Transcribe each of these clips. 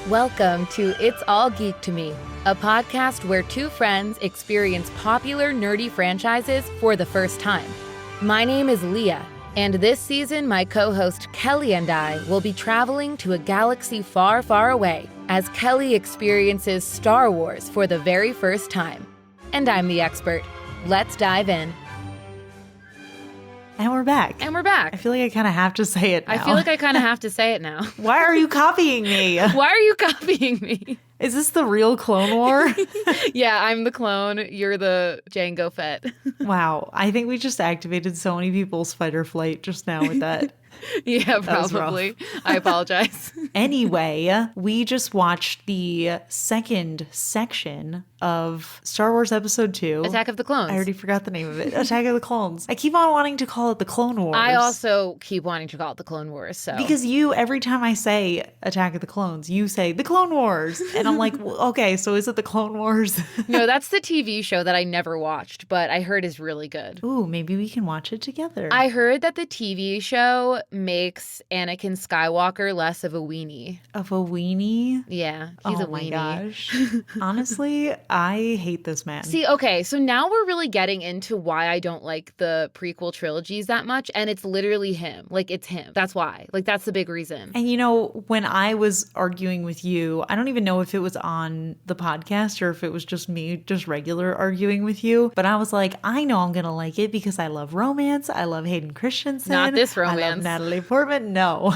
Welcome to It's All Geek to Me, a podcast where two friends experience popular nerdy franchises for the first time. My name is Leah, and this season my co-host Kelli and I will be traveling to a galaxy far, far away as Kelli experiences Star Wars for the very first time. And I'm the expert. Let's dive in. And we're back. I feel like I kind of have to say it now. Why are you copying me? Why are you copying me? Is this the real Clone War? Yeah, I'm the clone. You're the Jango Fett. Wow. I think we just activated so many people's fight or flight just now with that. Yeah, probably. I apologize. Anyway, we just watched the second section of Star Wars Episode 2. Attack of the Clones. I already forgot the name of it. Attack of the Clones. I keep on wanting to call it the Clone Wars. I also keep wanting to call it the Clone Wars. So because every time I say Attack of the Clones, you say the Clone Wars. And I'm like, well, okay, so is it the Clone Wars? No, that's the TV show that I never watched, but I heard is really good. Ooh, maybe we can watch it together. I heard that the TV show makes Anakin Skywalker less of a weenie. Of a weenie? Yeah, he's a weenie. Oh my gosh. Honestly, I hate this man. See, okay, so now we're really getting into why I don't like the prequel trilogies that much, and it's literally him. Like, it's him. That's why. Like, that's the big reason. And when I was arguing with you, I don't even know if it was on the podcast or if it was just me, just regular arguing with you, but I was like, I know I'm gonna like it because I love romance. I love Hayden Christensen. Not this romance. I love Natalie Portman. No,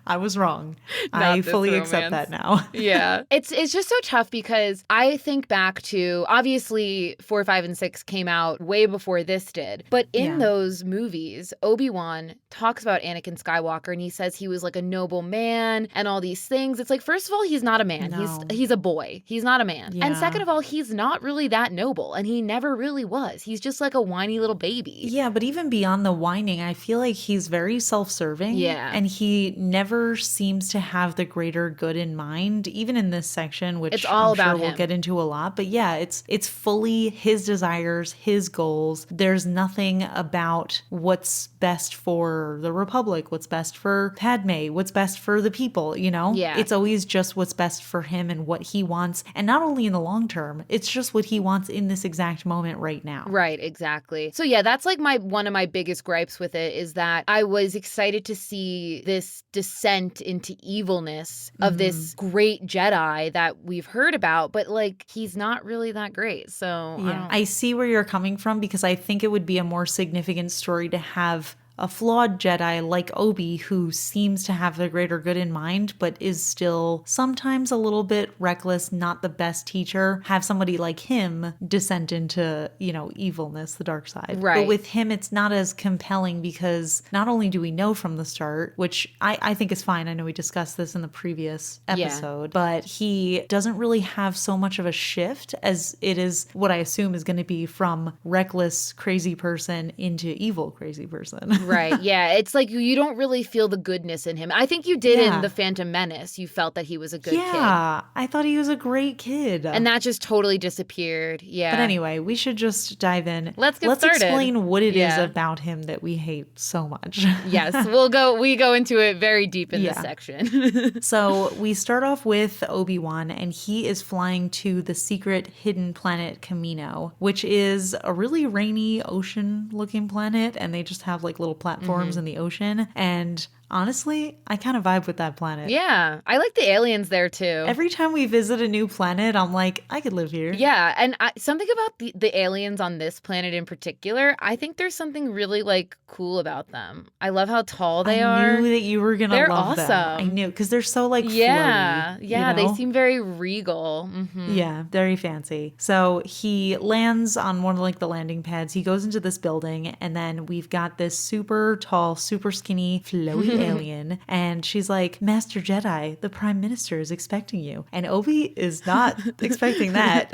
I was wrong. I fully accept that now. Yeah. It's just so tough because I think back to, obviously 4, 5, and 6 came out way before this did. But in those movies, Obi-Wan talks about Anakin Skywalker and he says he was like a noble man and all these things. It's like, first of all, he's not a man. No. He's a boy. He's not a man. Yeah. And second of all, he's not really that noble and he never really was. He's just like a whiny little baby. Yeah, but even beyond the whining, I feel like he's very self-serving. Yeah. And he never seems to have the greater good in mind, even in this section, which it's all I'm about sure we'll him. get into a lot. But yeah, it's fully his desires, his goals. There's nothing about what's best for the Republic, what's best for Padmé, what's best for the people, Yeah. It's always just what's best for him and what he wants. And not only in the long term, it's just what he wants in this exact moment right now. Right, exactly. So yeah, that's like one of my biggest gripes with it is that I was excited to see this descent into evilness of this great Jedi that we've heard about, but like he's not really that great. So yeah, I see where you're coming from because I think it would be a more significant story to have a flawed Jedi like Obi who seems to have the greater good in mind, but is still sometimes a little bit reckless, not the best teacher. Have somebody like him descend into, evilness, the dark side. Right. But with him, it's not as compelling because not only do we know from the start, which I think is fine. I know we discussed this in the previous episode, but he doesn't really have so much of a shift as it is what I assume is going to be from reckless, crazy person into evil, crazy person. Right. Yeah. It's like you don't really feel the goodness in him. I think you did in The Phantom Menace. You felt that he was a good kid. Yeah. I thought he was a great kid. And that just totally disappeared. Yeah. But anyway, we should just dive in. Let's started. Explain what it is about him that we hate so much. Yes. We go into it very deep in this section. So we start off with Obi-Wan and he is flying to the secret hidden planet Kamino, which is a really rainy ocean looking planet. And they just have like little platforms in the ocean, and honestly, I kind of vibe with that planet. Yeah, I like the aliens there too. Every time we visit a new planet, I'm like, I could live here. Yeah, and something about the aliens on this planet in particular, I think there's something really like cool about them. I love how tall they are. I knew that you were gonna love awesome. them. I knew, because they're so like yeah, floaty, yeah, they seem very regal. Mm-hmm. Yeah, very fancy. So he lands on one of like the landing pads. He goes into this building, and then we've got this super tall, super skinny, flowy alien, and she's like, Master Jedi, the Prime Minister is expecting you. And Obi is not expecting that.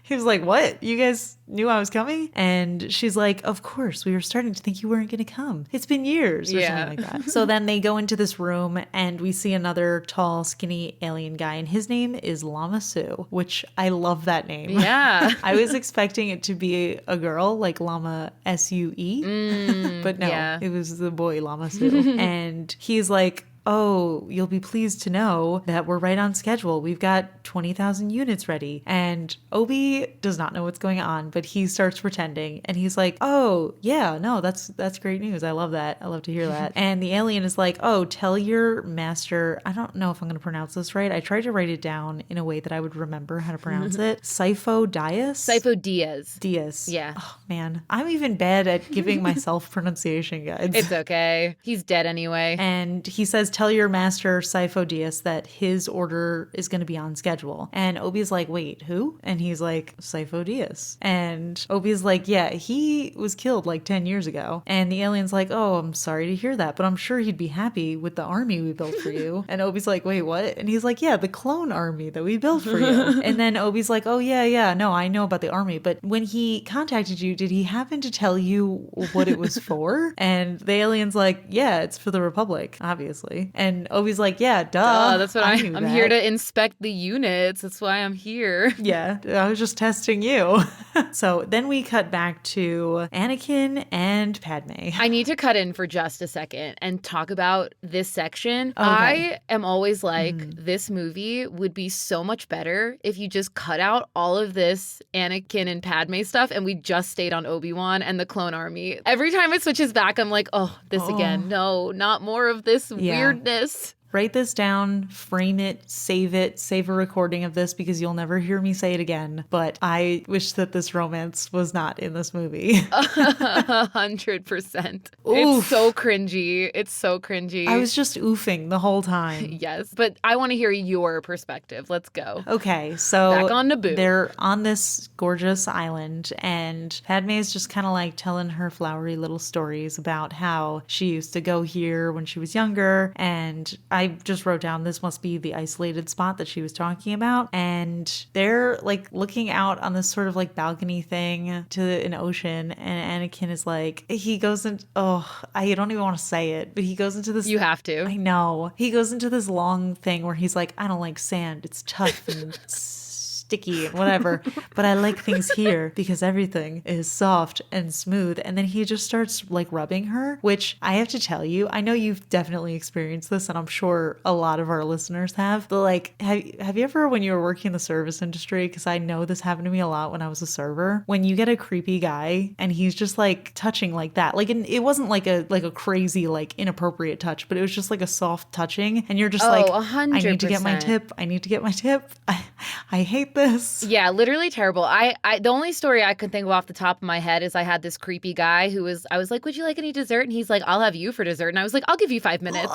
He was like, what? You guys knew I was coming? And she's like, of course, we were starting to think you weren't going to come. It's been years or something like that. So then they go into this room and we see another tall, skinny alien guy, and his name is Lama Su, which I love that name. Yeah. I was expecting it to be a girl, like Lama Sue, but no, it was the boy Lama Su. And he's like, oh, you'll be pleased to know that we're right on schedule. We've got 20,000 units ready. And Obi does not know what's going on, but he starts pretending and he's like, oh, yeah, no, that's great news. I love that. I love to hear that. And the alien is like, oh, tell your master, I don't know if I'm going to pronounce this right. I tried to write it down in a way that I would remember how to pronounce it. Sifo-Dyas? Diaz. Yeah. Oh, man. I'm even bad at giving myself pronunciation guides. It's okay. He's dead anyway. And he says, tell your master, Sifo-Dyas, that his order is going to be on schedule. And Obi's like, wait, who? And he's like, Sifo-Dyas. And Obi's like, yeah, he was killed like 10 years ago. And the alien's like, oh, I'm sorry to hear that, but I'm sure he'd be happy with the army we built for you. And Obi's like, wait, what? And he's like, yeah, the clone army that we built for you. And then Obi's like, oh, yeah, no, I know about the army. But when he contacted you, did he happen to tell you what it was for? And the alien's like, yeah, it's for the Republic, obviously. And Obi's like, yeah, duh. That's what I'm here to inspect the units. That's why I'm here. Yeah, I was just testing you. So then we cut back to Anakin and Padme. I need to cut in for just a second and talk about this section. Okay. I am always like, this movie would be so much better if you just cut out all of this Anakin and Padme stuff and we just stayed on Obi-Wan and the clone army. Every time it switches back, I'm like, oh, this again. No, not more of this weirdness. Write this down, frame it, save a recording of this because you'll never hear me say it again. But I wish that this romance was not in this movie. 100%. It's so cringy. It's so cringy. I was just oofing the whole time. Yes, but I want to hear your perspective. Let's go. Okay, so back on Naboo. They're on this gorgeous island and Padme is just kind of like telling her flowery little stories about how she used to go here when she was younger, and I just wrote down this must be the isolated spot that she was talking about. And they're like looking out on this sort of like balcony thing to an ocean. And Anakin is like, he goes in, I don't even want to say it, but he goes into this. You have to. I know. He goes into this long thing where he's like, I don't like sand. It's tough and sticky and whatever, but I like things here because everything is soft and smooth. And then he just starts like rubbing her, which I have to tell you, I know you've definitely experienced this and I'm sure a lot of our listeners have, but like, have you ever, when you were working in the service industry, because I know this happened to me a lot when I was a server, when you get a creepy guy and he's just like touching like that, like it wasn't like a crazy, like inappropriate touch, but it was just like a soft touching and you're just like, 100%. I need to get my tip. I need to get my tip. I hate this. Yeah, literally terrible. I the only story I could think of off the top of my head is I had this creepy guy I was like, would you like any dessert? And he's like, I'll have you for dessert. And I was like, I'll give you 5 minutes.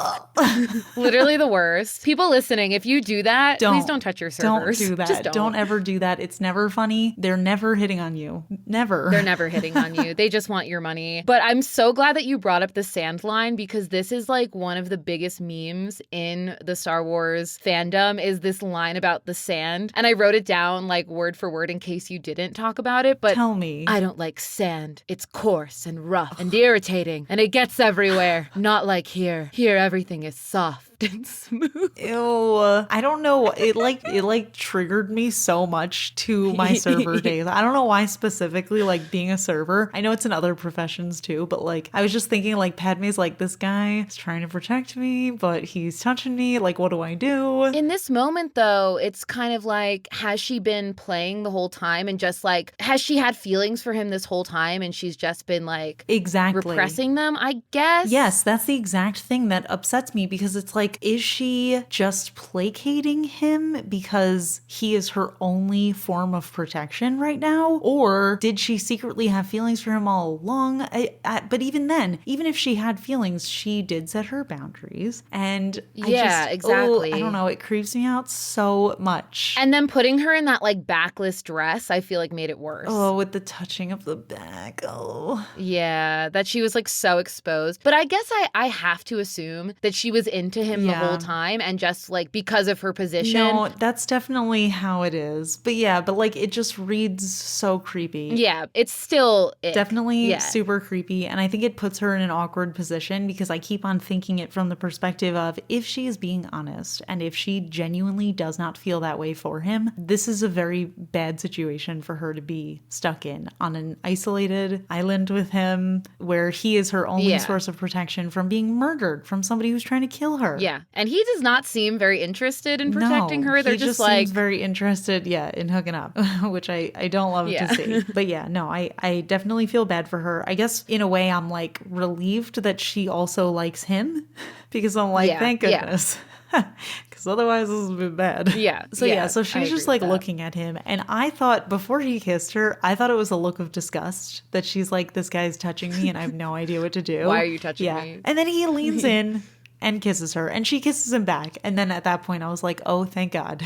Literally the worst. People listening, if you do that, please don't touch your servers. Don't do that. Just don't ever do that. It's never funny. They're never hitting on you. Never. They're never hitting on you. They just want your money. But I'm so glad that you brought up the sand line because this is like one of the biggest memes in the Star Wars fandom is this line about the sand. And I wrote it down like word for word in case you didn't talk about it. But tell me. I don't like sand. It's coarse and rough and irritating and it gets everywhere. Not like here. Here everything is soft and smooth. Ew. I don't know. It triggered me so much to my server days. I don't know why specifically, like being a server. I know it's in other professions too, but like I was just thinking like Padme's like, this guy is trying to protect me, but he's touching me. Like, what do I do? In this moment though, it's kind of like, has she been playing the whole time and just like, has she had feelings for him this whole time and she's just been like repressing them, I guess? Yes, that's the exact thing that upsets me because it's like, is she just placating him because he is her only form of protection right now? Or did she secretly have feelings for him all along? But even then, even if she had feelings, she did set her boundaries. And exactly. I don't know, it creeps me out so much. And then putting her in that like backless dress, I feel like made it worse. Oh, with the touching of the back. Oh. Yeah, that she was like so exposed. But I guess I have to assume that she was into him the whole time and just like because of her position. No, that's definitely how it is. But yeah, but like it just reads so creepy. Yeah, it's still definitely super creepy. And I think it puts her in an awkward position because I keep on thinking it from the perspective of if she is being honest and if she genuinely does not feel that way for him, this is a very bad situation for her to be stuck in on an isolated island with him where he is her only source of protection from being murdered from somebody who's trying to kill her. Yeah. And he does not seem very interested in protecting her. They're he just like seems very interested, in hooking up, which I don't love to see. But yeah, no, I definitely feel bad for her. I guess in a way I'm like relieved that she also likes him because I'm like, thank goodness. Because otherwise this would be bad. Yeah. So she's just like looking at him. And I thought before he kissed her, I thought it was a look of disgust that she's like, this guy's touching me and I have no idea what to do. Why are you touching me? And then he leans in and kisses her and she kisses him back. And then at that point I was like, oh, thank God.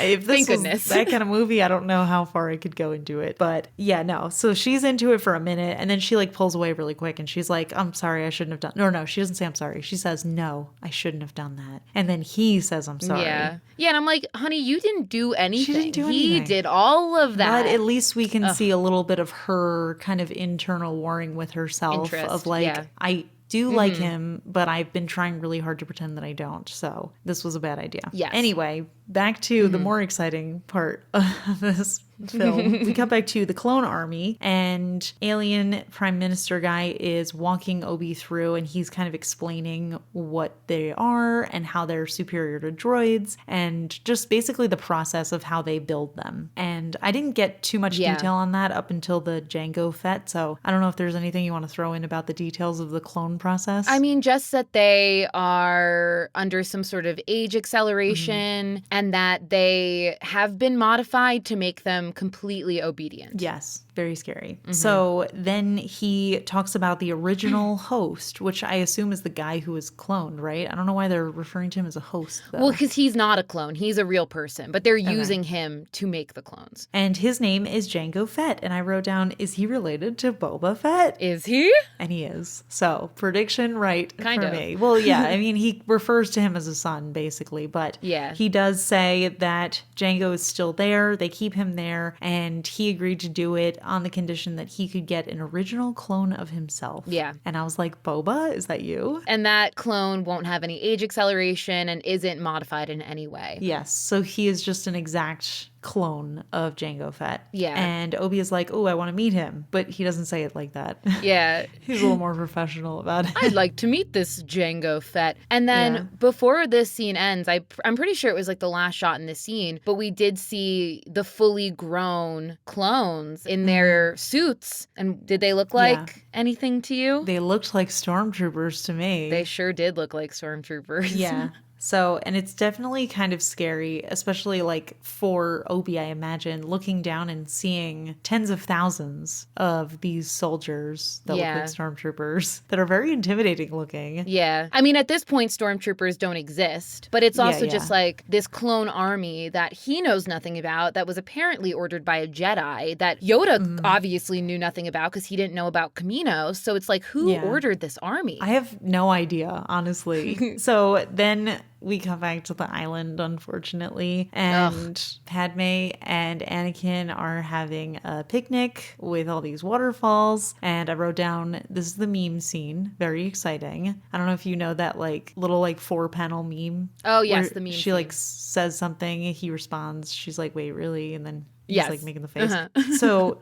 If this was that kind of movie, I don't know how far I could go into it. But yeah, no. So she's into it for a minute and then she like pulls away really quick and she's like, I'm sorry, I shouldn't have done. No, she doesn't say I'm sorry. She says, no, I shouldn't have done that. And then he says, I'm sorry. Yeah. And I'm like, honey, you didn't do anything. She didn't do anything. He did all of that. But at least we can see a little bit of her kind of internal warring with herself of like, I do like him, but I've been trying really hard to pretend that I don't. So this was a bad idea. Yes. Anyway, back to the more exciting part of this film. We cut back to the clone army and alien prime minister guy is walking Obi through and he's kind of explaining what they are and how they're superior to droids and just basically the process of how they build them. And I didn't get too much detail on that up until the Jango Fett. So I don't know if there's anything you want to throw in about the details of the clone process. I mean, just that they are under some sort of age acceleration and that they have been modified to make them completely obedient. Yes, very scary. So then he talks about the original host, which I assume is the guy who was cloned, right? I don't know why they're referring to him as a host, though. Well, because he's not a clone. He's a real person, but they're using him to make the clones. And his name is Jango Fett. And I wrote down, is he related to Boba Fett? Is he? And he is. So prediction right kind for of me. Well, yeah, I mean, he refers to him as a son, basically. But he does say that Jango is still there. They keep him there. And he agreed to do it on the condition that he could get an original clone of himself. Yeah. And I was like, Boba, is that you? And that clone won't have any age acceleration and isn't modified in any way. Yes. So he is just an exact clone of Jango Fett. Yeah. And Obi is like, oh, I want to meet him. But he doesn't say it like that. Yeah. He's a little more professional about it. I'd like to meet this Jango Fett. And then before this scene ends, I'm pretty sure it was like the last shot in the scene, but we did see the fully grown clones in their suits. And did they look like anything to you? They looked like stormtroopers to me. They sure did look like stormtroopers. Yeah. So, and it's definitely kind of scary, especially like for Obi, I imagine, looking down and seeing tens of thousands of these soldiers that look like stormtroopers that are very intimidating looking. Yeah. I mean, at this point, stormtroopers don't exist, but it's also just like this clone army that he knows nothing about that was apparently ordered by a Jedi that Yoda obviously knew nothing about because he didn't know about Kamino. So it's like, who ordered this army? I have no idea, honestly. So then we come back to the island, unfortunately, and Padme and Anakin are having a picnic with all these waterfalls, and I wrote down, this is the meme scene, very exciting. I don't know if you know that like little like 4-panel meme. Oh yes, the meme she scene. like says something, he responds, she's like, wait, really? And then he's like making the face. So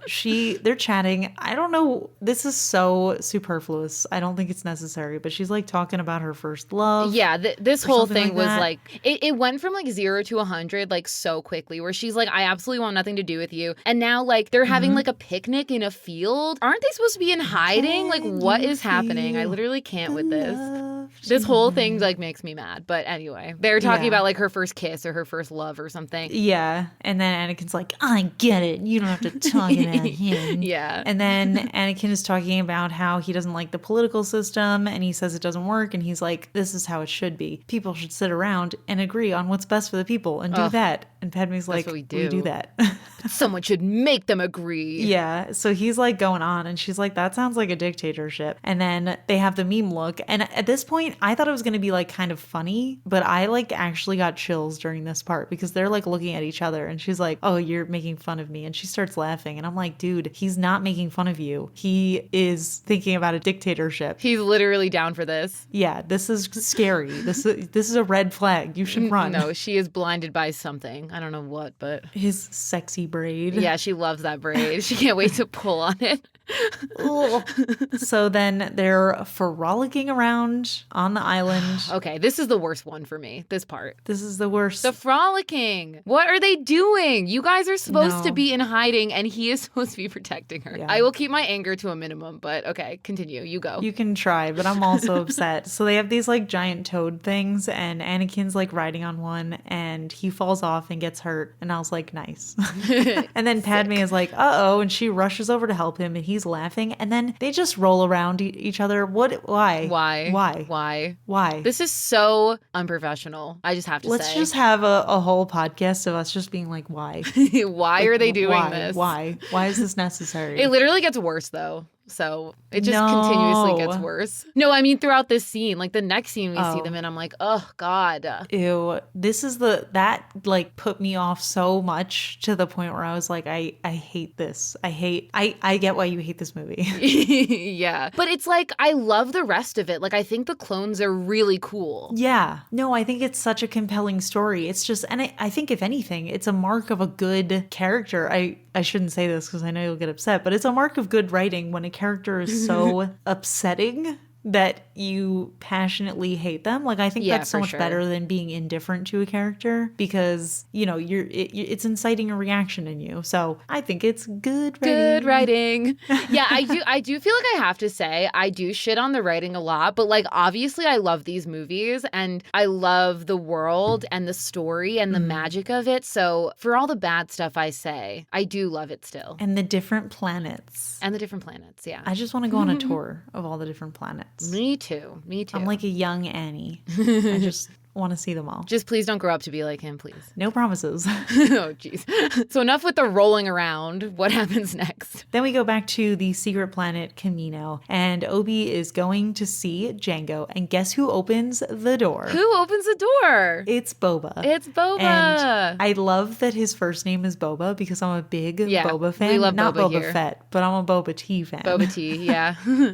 they're chatting. I don't know. This is so superfluous. I don't think it's necessary, but she's like talking about her first love. Yeah. This whole thing was like, it went from like 0 to 100 like so quickly where she's like, I absolutely want nothing to do with you. And now like they're having like a picnic in a field. Aren't they supposed to be in hiding? Like what is happening? I literally can't with this. This whole thing like makes me mad. But anyway, they're talking about like her first kiss or her first love or something. Yeah. And then Anakin's like, I get it. You don't have to talk about him. Yeah. And then Anakin is talking about how he doesn't like the political system and he says it doesn't work. And he's like, this is how it should be. People should sit around and agree on what's best for the people and do that. And Padme's like, we do that. Someone should make them agree. Yeah. So he's like going on and she's like, that sounds like a dictatorship. And then they have the meme look. And at this point, I thought it was going to be like kind of funny, but I like actually got chills during this part because they're like looking at each other and she's like, oh, you're making fun of me. And she starts laughing. And I'm like, dude, he's not making fun of you. He is thinking about a dictatorship. He's literally down for this. Yeah. This is scary. This is a red flag. You should run. No, she is blinded by something. I don't know what, but his sexy braid. Yeah, she loves that braid. She can't wait to pull on it. So then they're frolicking around on the island. Okay, this is the worst one for me, this part. This is the worst. The frolicking. What are they doing? You guys are supposed to be in hiding, and he is supposed to be protecting her. Yeah. I will keep my anger to a minimum, but okay, continue. You go. You can try, but I'm also upset. So they have these like giant toad things, and Anakin's like riding on one, and he falls off and gets hurt. And I was like, nice. And then Padme is like, uh-oh, and she rushes over to help him, and he's laughing. And then they just roll around each other. What? Why? Why? Why? Why? Why? This is so unprofessional. I just have to Let's say. just have a whole podcast of us just being like, why? Why are they doing why? this? Why? Why is this necessary? It literally gets worse, though. So it just continuously gets worse. No, I mean, throughout this scene, like the next scene we see them in, I'm like, oh, God. Ew. This is that like put me off so much to the point where I was like, I hate this. I get why you hate this movie. Yeah. But it's like, I love the rest of it. Like, I think the clones are really cool. Yeah. No, I think it's such a compelling story. It's just, and I think if anything, it's a mark of a good character. I shouldn't say this because I know you'll get upset, but it's a mark of good writing when a character is so upsetting that you passionately hate them. Like, I think that's so much better than being indifferent to a character because, you know, it's inciting a reaction in you. So I think it's good writing. Good writing. Yeah, I do feel like I have to say I do shit on the writing a lot, but like obviously I love these movies and I love the world and the story and the magic of it. So for all the bad stuff I say, I do love it still. And the different planets. And the different planets, yeah. I just want to go on a tour of all the different planets. Me too. I'm like a young Annie. I just want to see them all. Just please don't grow up to be like him, please. No promises. Oh, jeez. So enough with the rolling around. What happens next? Then we go back to the secret planet Kamino, and Obi is going to see Jango, and guess who opens the door? Who opens the door? It's Boba. It's Boba. And I love that his first name is Boba because I'm a big Boba fan. We love Not Boba Boba Fett, but I'm a Boba Tea fan. Boba Tea, yeah.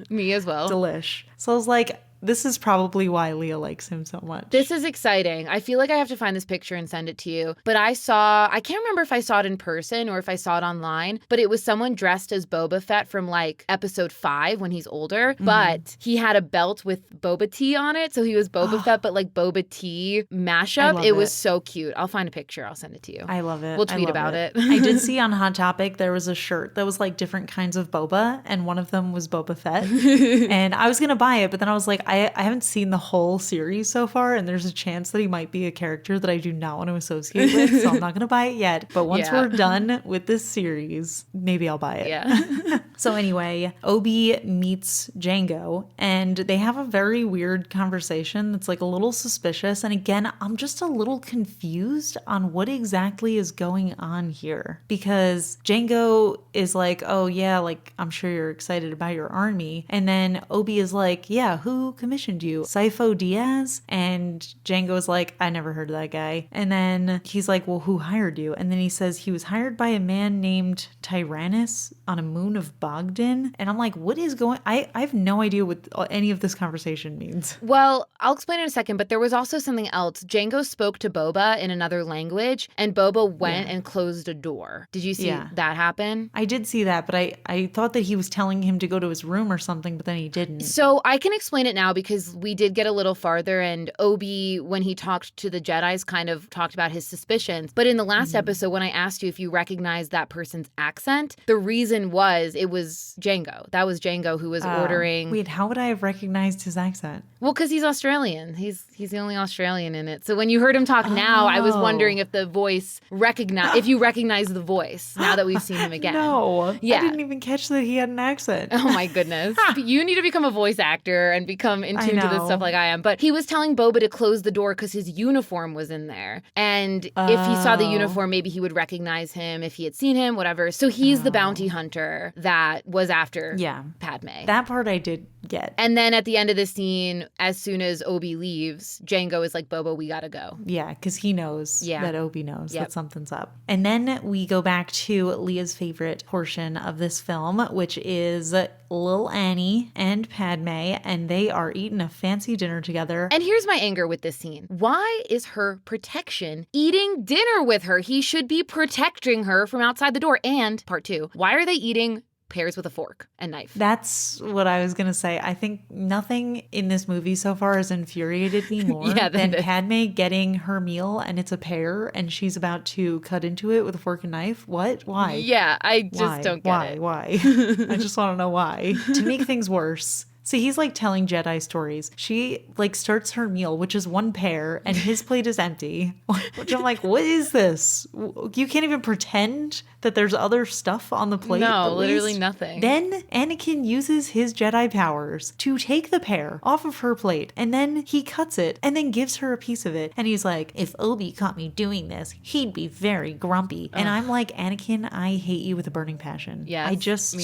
Me as well. Delish. So I was like, this is probably why Leah likes him so much. This is exciting. I feel like I have to find this picture and send it to you. But I can't remember if I saw it in person or if I saw it online, but it was someone dressed as Boba Fett from like episode 5 when he's older. Mm-hmm. But he had a belt with Boba Tea on it. So he was Boba Fett, but like Boba Tea mashup. It was so cute. I'll find a picture. I'll send it to you. I love it. We'll tweet about it. I did see on Hot Topic there was a shirt that was like different kinds of Boba, and one of them was Boba Fett. And I was going to buy it, but then I was like, I haven't seen the whole series so far, and there's a chance that he might be a character that I do not want to associate with, so I'm not going to buy it yet. But once we're done with this series, maybe I'll buy it. Yeah. So anyway, Obi meets Jango, and they have a very weird conversation that's like a little suspicious. And again, I'm just a little confused on what exactly is going on here. Because Jango is like, oh yeah, like I'm sure you're excited about your army. And then Obi is like, yeah, who commissioned you? Sifo Dyas? And Jango is like, I never heard of that guy. And then he's like, well, who hired you? And then he says he was hired by a man named Tyrannus on a moon of Bogdan. And I'm like, what is going... I have no idea what any of this conversation means. Well, I'll explain in a second, but there was also something else. Jango spoke to Boba in another language, and Boba went and closed a door. Did you see that happen? I did see that, but I thought that he was telling him to go to his room or something, but then he didn't. So I can explain it now because we did get a little farther, and Obi, when he talked to the Jedis, kind of talked about his suspicions. But in the last episode, when I asked you if you recognized that person's accent, the reason was it was Jango. That was Jango who was ordering... Wait, how would I have recognized his accent? Well, because he's Australian. He's the only Australian in it. So when you heard him talk now, I was wondering if the voice if you recognize the voice now that we've seen him again. No. Yeah. I didn't even catch that he had an accent. Oh my goodness. You need to become a voice actor and become in tune to this stuff like I am. But he was telling Boba to close the door because his uniform was in there. And if he saw the uniform, maybe he would recognize him if he had seen him, whatever. So he's the bounty hunter that was after Padme. That part I did get. And then at the end of the scene, as soon as Obi leaves, Jango is like, Boba, we gotta go. Yeah, because he knows that Obi knows that something's up. And then we go back to Leah's favorite portion of this film, which is Lil Annie and Padme, and they are eating a fancy dinner together. And here's my anger with this scene. Why is her protection eating dinner with her? He should be protecting her from outside the door. And part 2, why are they eating pears with a fork and knife. That's what I was going to say. I think nothing in this movie so far has infuriated me more than Padme getting her meal and it's a pear and she's about to cut into it with a fork and knife. What? Why? Yeah, I just don't get it. Why? I just want to know why. To make things worse. See, he's like telling Jedi stories. She like starts her meal, which is one pear, and his plate is empty. Which I'm like, what is this? You can't even pretend that there's other stuff on the plate. No, literally nothing. Then Anakin uses his Jedi powers to take the pear off of her plate, and then he cuts it and then gives her a piece of it. And he's like, if Obi caught me doing this, he'd be very grumpy. And I'm like, Anakin, I hate you with a burning passion. Yeah, me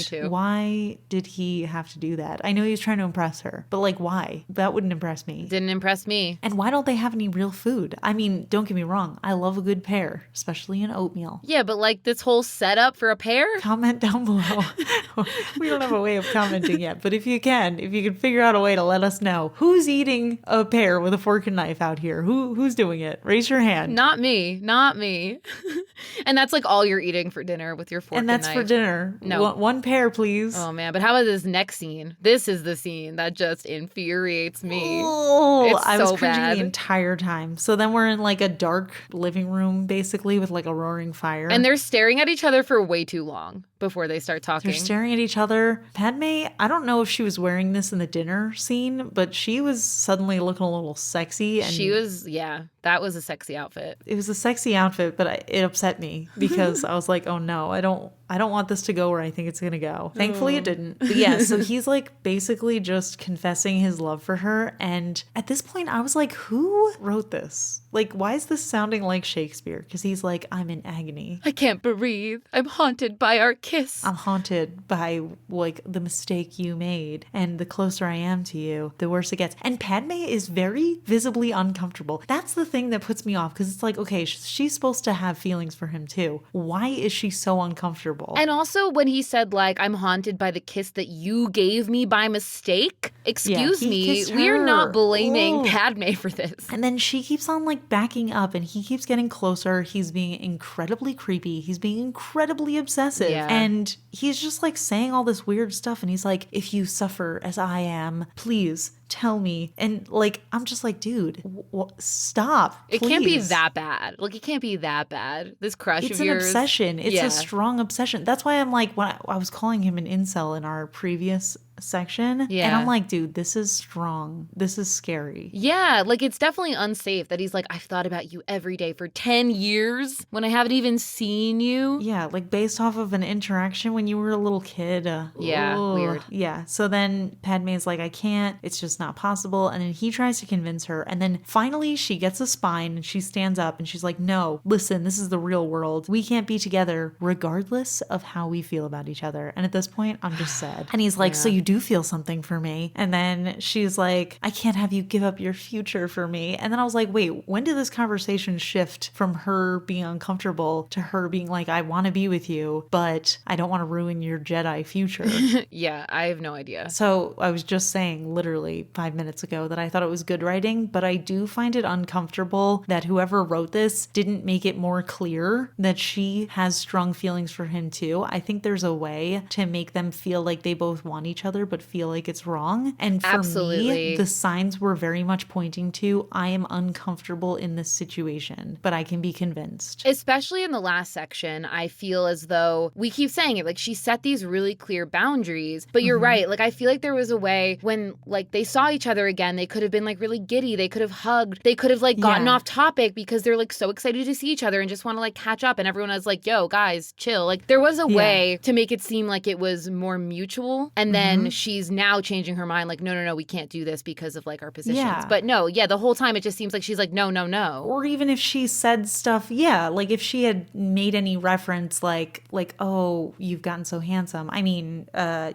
too. Why did he have to do that? I know he was trying to impress her, but like, why? That wouldn't impress me. Didn't impress me. And why don't they have any real food? I mean, don't get me wrong, I love a good pear, especially in oatmeal. Yeah, but like this whole setup for a pear? Comment down below. We don't have a way of commenting yet, but if you can figure out a way to let us know who's eating a pear with a fork and knife out here. Who's doing it? Raise your hand. Not me. And that's like all you're eating for dinner with your fork and knife. And that's for dinner. No. One pear, please. Oh man, but how about this next scene? This is the scene that just infuriates me. Oh, I was cringing bad the entire time. So then we're in like a dark living room, basically, with like a roaring fire. And they're staring at each other for way too long before they start talking. They're staring at each other. Padme, I don't know if she was wearing this in the dinner scene, but she was suddenly looking a little sexy. And she was, yeah, that was a sexy outfit. It was a sexy outfit, but it upset me because I was like, oh no, I don't want this to go where I think it's going to go. Thankfully it didn't. But yeah, so he's like basically just confessing his love for her. And at this point I was like, who wrote this? Like, why is this sounding like Shakespeare? Because he's like, I'm in agony. I can't breathe. I'm haunted by our kiss. I'm haunted by like the mistake you made. And the closer I am to you, the worse it gets. And Padme is very visibly uncomfortable. That's the thing that puts me off, because it's like, okay, she's supposed to have feelings for him too. Why is she so uncomfortable? And also when he said like, I'm haunted by the kiss that you gave me by mistake. Excuse me, we're not blaming Padme for this. And then she keeps on like backing up and he keeps getting closer. He's being incredibly creepy. He's being incredibly obsessive. Yeah. And he's just like saying all this weird stuff. And he's like, if you suffer as I am, please tell me. And like, I'm just like, dude, stop. It can't be that bad. Like, it can't be that bad. This crush of yours. It's an obsession. It's a strong obsession. That's why I'm like, when I was calling him an incel in our previous section. Yeah. And I'm like, dude, this is strong. This is scary. Yeah. Like, it's definitely unsafe that he's like, I've thought about you every day for 10 years when I haven't even seen you. Yeah. Like, based off of an interaction when you were a little kid. Weird. Yeah. So then Padme's like, I can't. It's just not possible. And then he tries to convince her. And then finally she gets a spine and she stands up and she's like, no, listen, this is the real world. We can't be together regardless of how we feel about each other. And at this point, I'm just sad. And he's like, so you do feel something for me? And then she's like, I can't have you give up your future for me. And then I was like, wait, when did this conversation shift from her being uncomfortable to her being like, I want to be with you, but I don't want to ruin your Jedi future? Yeah, I have no idea. So I was just saying literally 5 minutes ago that I thought it was good writing, but I do find it uncomfortable that whoever wrote this didn't make it more clear that she has strong feelings for him too. I think there's a way to make them feel like they both want each other but feel like it's wrong. And for me, the signs were very much pointing to, I am uncomfortable in this situation, but I can be convinced. Especially in the last section, I feel as though we keep saying it, like she set these really clear boundaries, but you're right. Like, I feel like there was a way when like they saw each other again, they could have been like really giddy. They could have hugged. They could have like gotten off topic because they're like so excited to see each other and just want to like catch up. And everyone was like, yo, guys, chill. Like, there was a way to make it seem like it was more mutual. And then she's now changing her mind, like, no, we can't do this because of like our positions. Yeah. But no, the whole time it just seems like she's like, no. Or even if she said stuff, like if she had made any reference like, oh, you've gotten so handsome. I mean,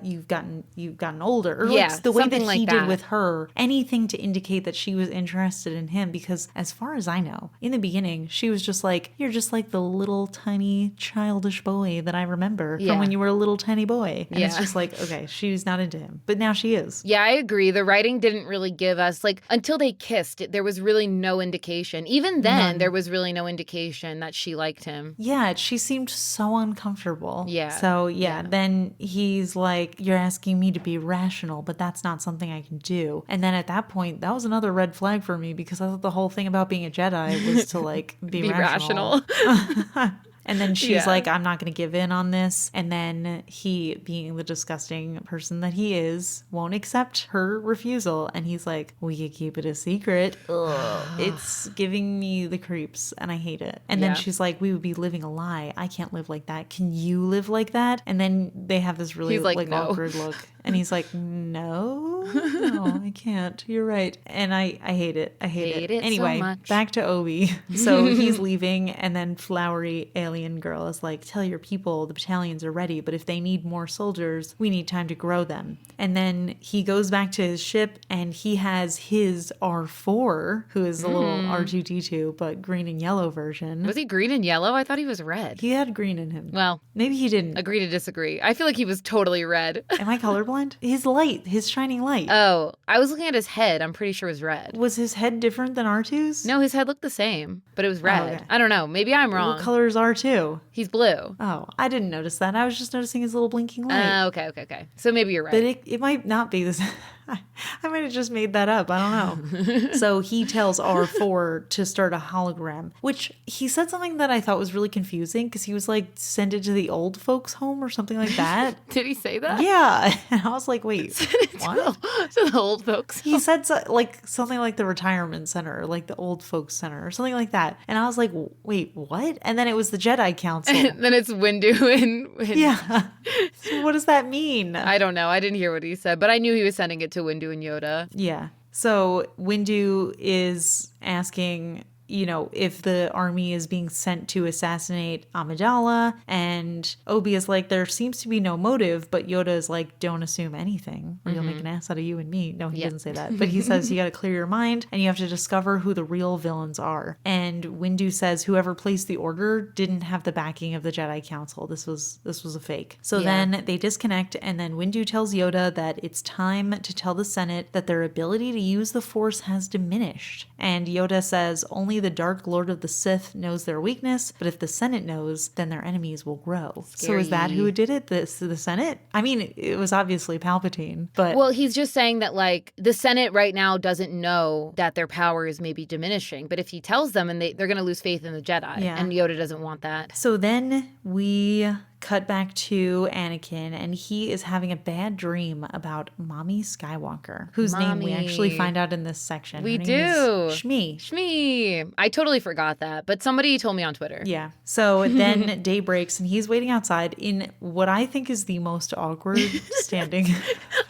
you've gotten older. Or like the way that he did with her. Anything to indicate that she was interested in him, because as far as I know, in the beginning, she was just like, you're just like the little tiny childish boy that I remember from when you were a little tiny boy. And it's just like, okay, she's not not into him. But now she is. Yeah, I agree. The writing didn't really give us, like, until they kissed, there was really no indication. Even then, there was really no indication that she liked him. Yeah, she seemed so uncomfortable. Yeah. So, then he's like, you're asking me to be rational, but that's not something I can do. And then at that point, that was another red flag for me because I thought the whole thing about being a Jedi was to, like, be rational. And then she's like, I'm not going to give in on this. And then he, being the disgusting person that he is, won't accept her refusal. And he's like, we could keep it a secret. Ugh. It's giving me the creeps and I hate it. And then she's like, we would be living a lie. I can't live like that. Can you live like that? And then they have this really like no. awkward look. And he's like, no, I can't. You're right. And I hate it. I hate it. Anyway, so much. Back to Obi. So he's leaving and then flowery alien girl is like, tell your people the battalions are ready, but if they need more soldiers, we need time to grow them. And then he goes back to his ship and he has his R4, who is a little R2-D2, but green and yellow version. Was he green and yellow? I thought he was red. He had green in him. Well, maybe he didn't. Agree to disagree. I feel like he was totally red. Am I colorblind? His light, his shining light. Oh, I was looking at his head. I'm pretty sure it was red. Was his head different than R2's? No, his head looked the same, but it was red. Oh, okay. I don't know. Maybe I'm wrong. What color is R2? He's blue. Oh, I didn't notice that. I was just noticing his little blinking light. Okay. So maybe you're right. But it might not be this. I might have just made that up. I don't know. So he tells R4 to start a hologram, which he said something that I thought was really confusing because he was like, send it to the old folks home or something like that. Did he say that? Yeah. And I was like, wait, what? To the old folks. He said like something like the retirement center, or like the old folks center or something like that. And I was like, wait, what? And then it was the Jedi Council. Then it's Windu and yeah. So what does that mean? I don't know. I didn't hear what he said, but I knew he was sending it to Windu and Yoda. Yeah. So Windu is asking, if the army is being sent to assassinate Amidala, and Obi is like, there seems to be no motive, but Yoda is like, don't assume anything or you'll make an ass out of you and me. No, he doesn't say that, but he says you got to clear your mind and you have to discover who the real villains are. And Windu says whoever placed the order didn't have the backing of the Jedi Council. This was a fake. So then they disconnect, and then Windu tells Yoda that it's time to tell the Senate that their ability to use the Force has diminished. And Yoda says only the Dark Lord of the Sith knows their weakness, but if the Senate knows, then their enemies will grow. Scary. So is that who did it? The Senate? I mean, it was obviously Palpatine, but... Well, he's just saying that, like, the Senate right now doesn't know that their power is maybe diminishing, but if he tells them, and they're going to lose faith in the Jedi, and Yoda doesn't want that. So then we cut back to Anakin, and he is having a bad dream about Mommy Skywalker, whose name we actually find out in this section. We Her name do. is Shmi. Shmi. I totally forgot that, but somebody told me on Twitter. Yeah. So then day breaks, and he's waiting outside in what I think is the most awkward standing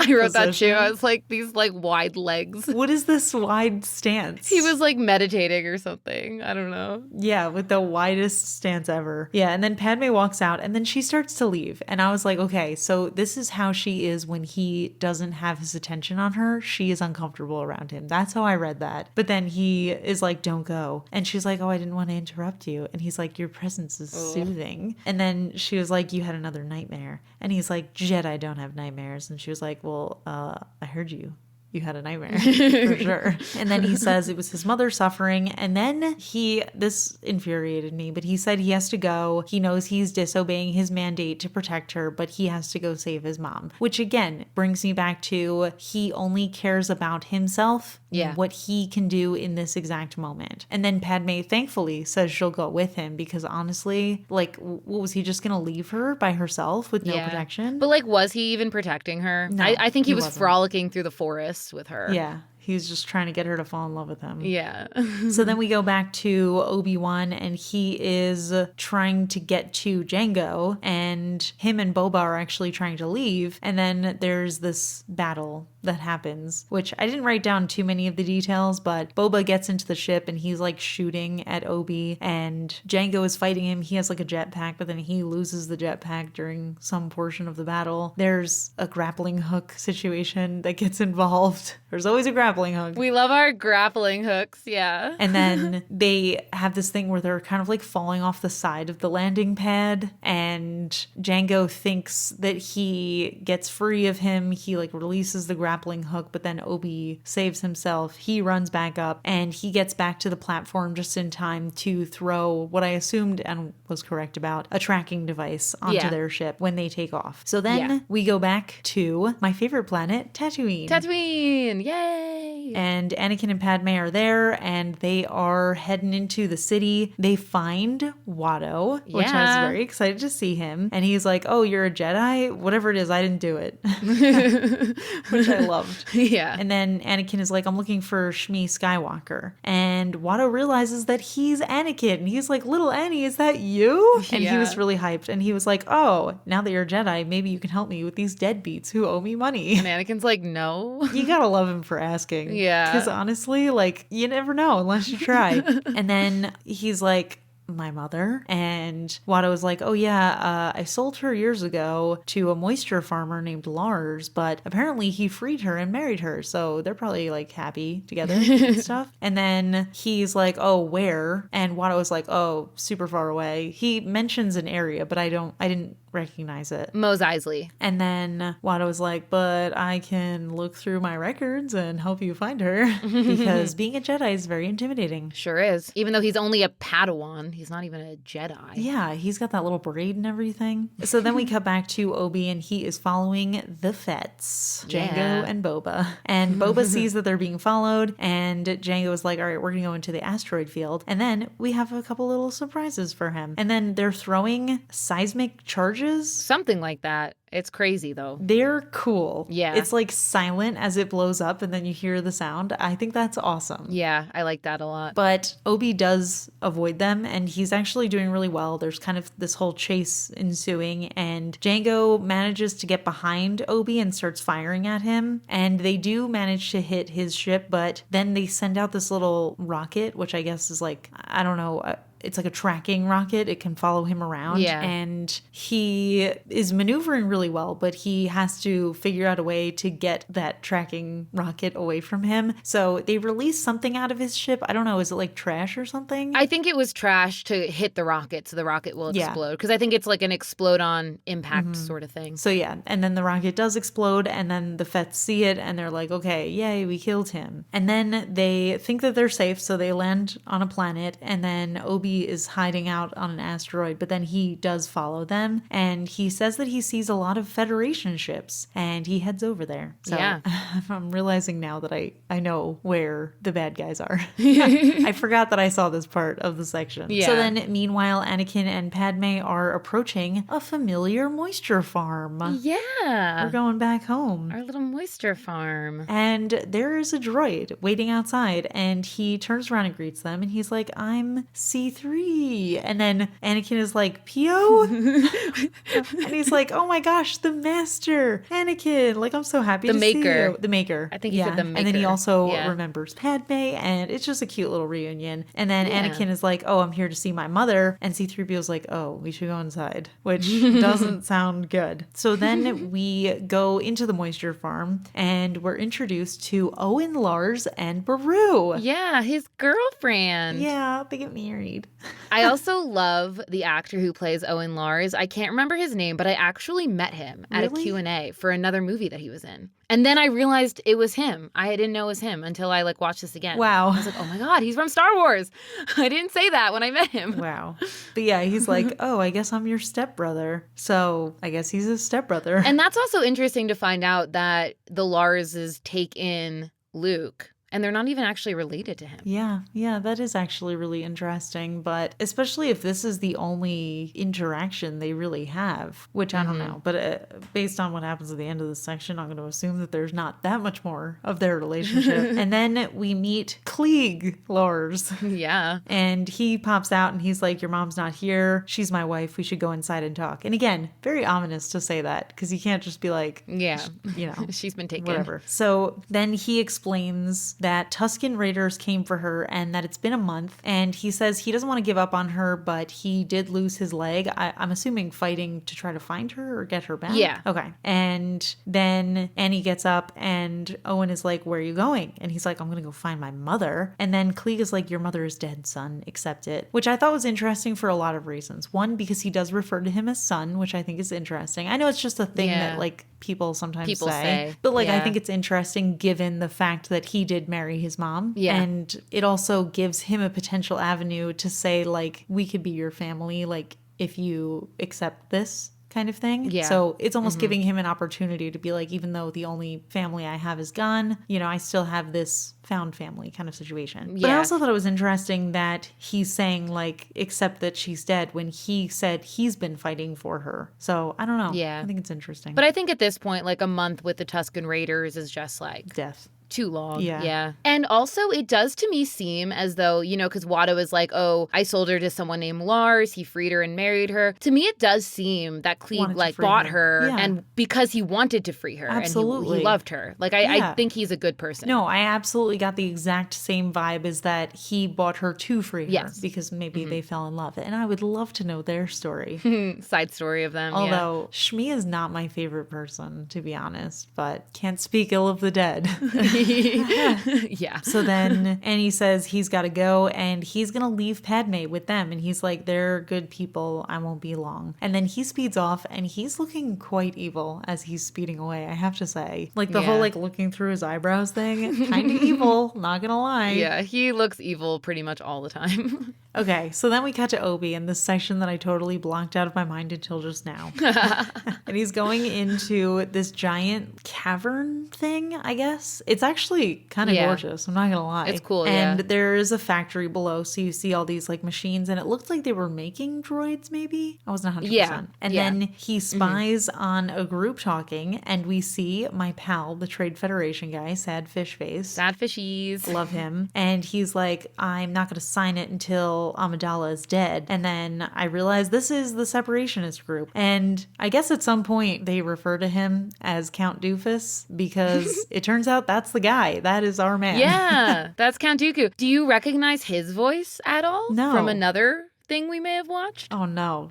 I wrote that position. too. I was like, these like wide legs. What is this wide stance? He was like meditating or something. I don't know. Yeah, with the widest stance ever. Yeah, and then Padme walks out, and then she starts to leave. And I was like, okay, so this is how she is when he doesn't have his attention on her. She is uncomfortable around him. That's how I read that. But then he is like, don't go. And she's like, oh, I didn't want to interrupt you. And he's like, your presence is soothing. And then she was like, you had another nightmare. And he's like, Jedi don't have nightmares. And she was like, well, I heard you. You had a nightmare, for sure. And then he says it was his mother suffering. And then this infuriated me, but he said he has to go. He knows he's disobeying his mandate to protect her, but he has to go save his mom. Which again, brings me back to he only cares about himself, what he can do in this exact moment. And then Padme thankfully says she'll go with him because honestly, like, what was he just going to leave her by herself with no protection? But like, was he even protecting her? No, I think he was wasn't. Frolicking through the forest with her. Yeah. He's just trying to get her to fall in love with him. Yeah. So then we go back to Obi-Wan, and he is trying to get to Jango, and him and Boba are actually trying to leave. And then there's this battle that happens, which I didn't write down too many of the details, but Boba gets into the ship and he's like shooting at Obi, and Jango is fighting him. He has like a jetpack, but then he loses the jetpack during some portion of the battle. There's a grappling hook situation that gets involved. There's always a grappling grappling hook. We love our grappling hooks, yeah. And then they have this thing where they're kind of like falling off the side of the landing pad, and Jango thinks that he gets free of him. He like releases the grappling hook, but then Obi saves himself. He runs back up and he gets back to the platform just in time to throw what I assumed and was correct about a tracking device onto their ship when they take off. So then we go back to my favorite planet, Tatooine. Tatooine, yay! And Anakin and Padme are there, and they are heading into the city. They find Watto, which I was very excited to see him. And he's like, oh, you're a Jedi? Whatever it is, I didn't do it. Which I loved. Yeah. And then Anakin is like, I'm looking for Shmi Skywalker. And Watto realizes that he's Anakin. And he's like, little Annie, is that you? And he was really hyped. And he was like, oh, now that you're a Jedi, maybe you can help me with these deadbeats who owe me money. And Anakin's like, no. You gotta love him for asking. Yeah. Because honestly, like, you never know unless you try. And then he's like, my mother. And Watto was like, oh yeah, I sold her years ago to a moisture farmer named Lars, but apparently he freed her and married her, so they're probably like happy together and stuff. And then he's like, oh, where? And Watto was like, oh, super far away. He mentions an area, but I didn't recognize it. Mos Eisley. And then Watto was like, but I can look through my records and help you find her, because being a Jedi is very intimidating. Sure is. Even though he's only a Padawan, he's not even a Jedi. Yeah, he's got that little braid and everything. So then we cut back to Obi, and he is following the Fetts, Jango and Boba. And Boba sees that they're being followed, and Jango is like, all right, we're going to go into the asteroid field. And then we have a couple little surprises for him. And then they're throwing seismic charges. Something like that. It's crazy, though. They're cool. Yeah. It's like silent as it blows up and then you hear the sound. I think that's awesome. Yeah, I like that a lot. But Obi does avoid them, and he's actually doing really well. There's kind of this whole chase ensuing, and Jango manages to get behind Obi and starts firing at him. And they do manage to hit his ship, but then they send out this little rocket, which I guess is like, I don't know, it's like a tracking rocket. It can follow him around. Yeah. And he is maneuvering really well, but he has to figure out a way to get that tracking rocket away from him. So they release something out of his ship. I don't know. Is it like trash or something? I think it was trash to hit the rocket so the rocket will explode. Because I think it's like an explode on impact sort of thing. So yeah. And then the rocket does explode, and then the Fets see it and they're like, okay, yay, we killed him. And then they think that they're safe. So they land on a planet, and then Obi is hiding out on an asteroid, but then he does follow them, and he says that he sees a lot of Federation ships, and he heads over there. So yeah. I'm realizing now that I know where the bad guys are. I forgot that I saw this part of the section. Yeah. So then meanwhile, Anakin and Padme are approaching a familiar moisture farm. Yeah. We're going back home. Our little moisture farm. And there is a droid waiting outside, and he turns around and greets them, and he's like, I'm C3. And then Anakin is like, Pio? And he's like, oh my gosh, the master. Anakin, like, I'm so happy to see you. The maker. I think he said the maker. And then he also remembers Padme, and it's just a cute little reunion. And then Anakin is like, oh, I'm here to see my mother. And C-3PO's like, oh, we should go inside, which doesn't sound good. So then we go into the moisture farm, and we're introduced to Owen, Lars, and Beru. Yeah, his girlfriend. Yeah, they get married. I also love the actor who plays Owen Lars. I can't remember his name, but I actually met him at a Q&A for another movie that he was in. And then I realized it was him. I didn't know it was him until I watched this again. Wow. I was like, oh my God, he's from Star Wars. I didn't say that when I met him. Wow. But yeah, he's like, oh, I guess I'm your stepbrother. So I guess he's his stepbrother. And that's also interesting to find out that the Larses take in Luke. And they're not even actually related to him. Yeah, that is actually really interesting. But especially if this is the only interaction they really have, which I don't know. But based on what happens at the end of this section, I'm going to assume that there's not that much more of their relationship. And then we meet Klieg Lars. Yeah. And he pops out and he's like, your mom's not here. She's my wife. We should go inside and talk. And again, very ominous to say that, because you can't just be like, yeah, you know, she's been taken. Whatever. So then he explains that Tusken Raiders came for her and that it's been a month. And he says he doesn't want to give up on her, but he did lose his leg. I'm assuming fighting to try to find her or get her back. Yeah. Okay. And then Annie gets up and Owen is like, where are you going? And he's like, I'm going to go find my mother. And then Klieg is like, your mother is dead, son. Accept it. Which I thought was interesting for a lot of reasons. One, because he does refer to him as son, which I think is interesting. I know it's just a thing that like people sometimes say. But like I think it's interesting given the fact that he did marry his mom. Yeah. And it also gives him a potential avenue to say like, we could be your family, like if you accept this kind of thing. Yeah. So it's almost giving him an opportunity to be like, even though the only family I have is gone, you know, I still have this found family kind of situation. But I also thought it was interesting that he's saying like, accept that she's dead when he said he's been fighting for her. So I don't know. Yeah. I think it's interesting. But I think at this point, like a month with the Tusken Raiders is just like death. Too long. Yeah. And also, it does to me seem as though, you know, because Watto is like, oh, I sold her to someone named Lars. He freed her and married her. To me, it does seem that Klieg like bought her and because he wanted to free her. Absolutely. And he loved her. Like, I think he's a good person. No, I absolutely got the exact same vibe as that he bought her to free her because maybe they fell in love. And I would love to know their story. Side story of them. Although Shmi is not my favorite person, to be honest, but can't speak ill of the dead. Yeah. So then Annie says he's got to go and he's going to leave Padme with them. And he's like, they're good people. I won't be long. And then he speeds off and he's looking quite evil as he's speeding away, I have to say. Like the whole like looking through his eyebrows thing, kind of evil, not going to lie. Yeah, he looks evil pretty much all the time. Okay, so then we cut to Obi in this section that I totally blocked out of my mind until just now. And he's going into this giant cavern thing, I guess. It's actually kind of gorgeous, I'm not gonna lie. It's cool, and there is a factory below, so you see all these like machines, and it looked like they were making droids, maybe? I wasn't 100%. And then he spies on a group talking, and we see my pal, the Trade Federation guy, Sad Fish Face. Sad fishies. Love him. And he's like, I'm not gonna sign it until Amidala is dead. And then I realized this is the separationist group. And I guess at some point they refer to him as Count Doofus because it turns out that's the guy. That is our man. Yeah, that's Count Dooku. Do you recognize his voice at all? No. From another thing we may have watched? Oh, no.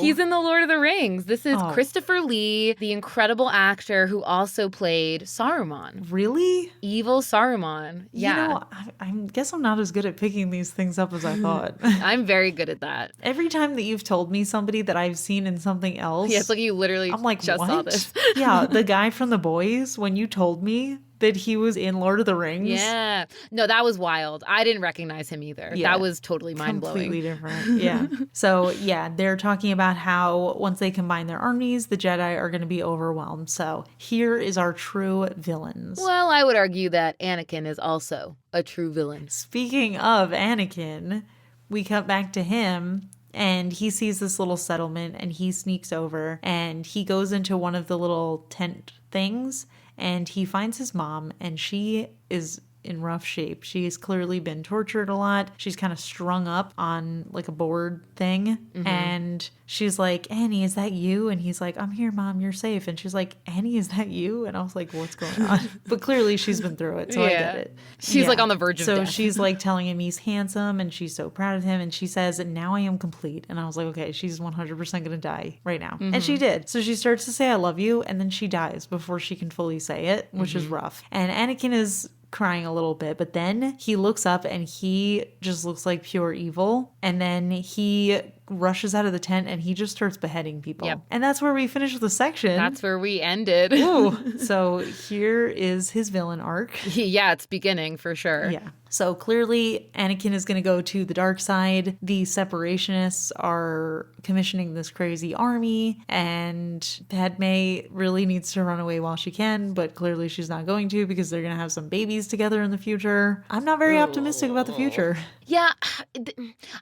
He's in The Lord of the Rings. This is Christopher Lee, the incredible actor who also played Saruman. Really? Evil Saruman. Yeah. You know, I guess I'm not as good at picking these things up as I thought. I'm very good at that. Every time that you've told me somebody that I've seen in something else. Yeah, it's like you literally I'm like, just what? saw this. Yeah, the guy from The Boys, when you told me that he was in Lord of the Rings. Yeah. No, that was wild. I didn't recognize him either. Yeah. That was totally mind-blowing. Completely different. Yeah. So, yeah, they're talking about how once they combine their armies, the Jedi are going to be overwhelmed. So here is our true villains. Well, I would argue that Anakin is also a true villain. Speaking of Anakin, we cut back to him. And he sees this little settlement and he sneaks over and he goes into one of the little tent things and he finds his mom and she is in rough shape. She has clearly been tortured a lot. She's kind of strung up on like a board thing. Mm-hmm. And she's like, Annie, is that you? And he's like, I'm here, Mom, you're safe. And she's like, Annie, is that you? And I was like, what's going on? But clearly she's been through it, so I get it. She's like on the verge of death. So she's like telling him he's handsome and she's so proud of him. And she says, now I am complete. And I was like, okay, she's 100% going to die right now. Mm-hmm. And she did. So she starts to say, I love you. And then she dies before she can fully say it, which is rough. And Anakin is crying a little bit, but then he looks up and he just looks like pure evil. And then he rushes out of the tent and he just starts beheading people. Yep. And that's where we finish the section. That's where we ended. Ooh. So here is his villain arc. Yeah, it's beginning for sure. Yeah. So clearly Anakin is going to go to the dark side. The separationists are commissioning this crazy army and Padme really needs to run away while she can, but clearly she's not going to because they're going to have some babies together in the future. I'm not very optimistic about the future. Yeah,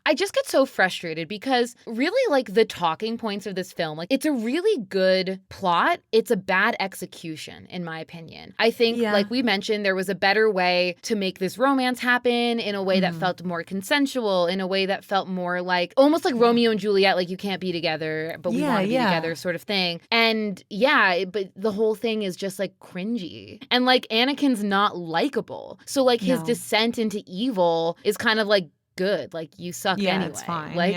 I just get so frustrated because really, like, the talking points of this film, like, it's a really good plot. It's a bad execution, in my opinion. I think, like we mentioned, there was a better way to make this romance happen in a way that felt more consensual, in a way that felt more like, almost like Romeo and Juliet, like, you can't be together, but we want to be together sort of thing. And but the whole thing is just, like, cringy. And, like, Anakin's not likable. So, like, his descent into evil is kind of, like, good. Like, you suck anyway. It's fine. Like,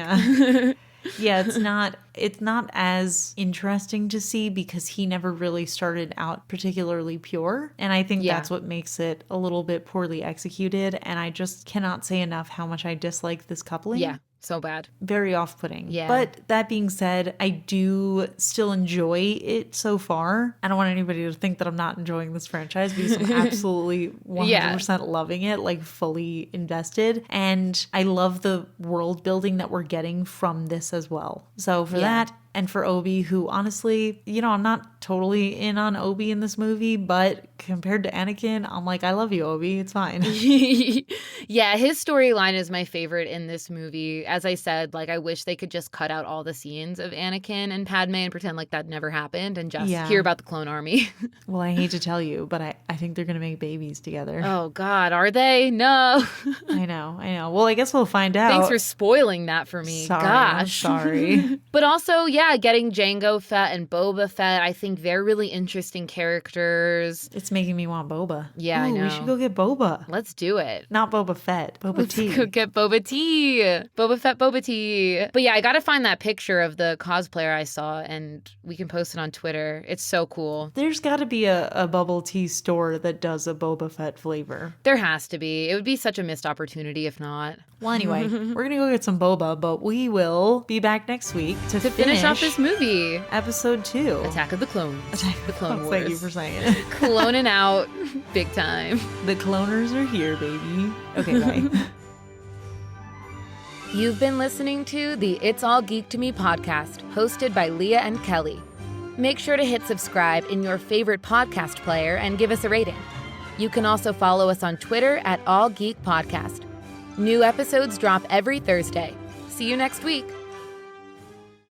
yeah, it's not as interesting to see because he never really started out particularly pure. And I think that's what makes it a little bit poorly executed. And I just cannot say enough how much I dislike this coupling. Yeah. So bad. Very off-putting. Yeah. But that being said, I do still enjoy it so far. I don't want anybody to think that I'm not enjoying this franchise because I'm absolutely 100% loving it, like fully invested. And I love the world building that we're getting from this as well. So for that, and for Obi, who honestly, I'm not totally in on Obi in this movie, but compared to Anakin, I'm like, I love you, Obi. It's fine. Yeah, his storyline is my favorite in this movie. As I said, like, I wish they could just cut out all the scenes of Anakin and Padme and pretend like that never happened and just hear about the clone army. Well, I hate to tell you, but I think they're going to make babies together. Oh, God, are they? No. I know. Well, I guess we'll find out. Thanks for spoiling that for me. Sorry, Gosh. I'm sorry. But also, getting Jango Fett and Boba Fett, I think they're really interesting characters. It's making me want Boba. Yeah, I know. We should go get Boba. Let's do it. Not Boba Fett. Boba tea. Let's go get Boba tea. Boba Fett Boba tea. But yeah, I gotta find that picture of the cosplayer I saw and we can post it on Twitter. It's so cool. There's gotta be a bubble tea store that does a Boba Fett flavor. There has to be. It would be such a missed opportunity if not. Well, anyway, we're gonna go get some boba, but we will be back next week to finish off this movie. Episode 2. Attack of the Clones. Attack of the Clone Wars. Thank you for saying it. Cloning out big time. The cloners are here, baby. Okay, bye. You've been listening to the It's All Geek to Me podcast, hosted by Leah and Kelly. Make sure to hit subscribe in your favorite podcast player and give us a rating. You can also follow us on Twitter at All Geek Podcast. New episodes drop every Thursday. See you next week.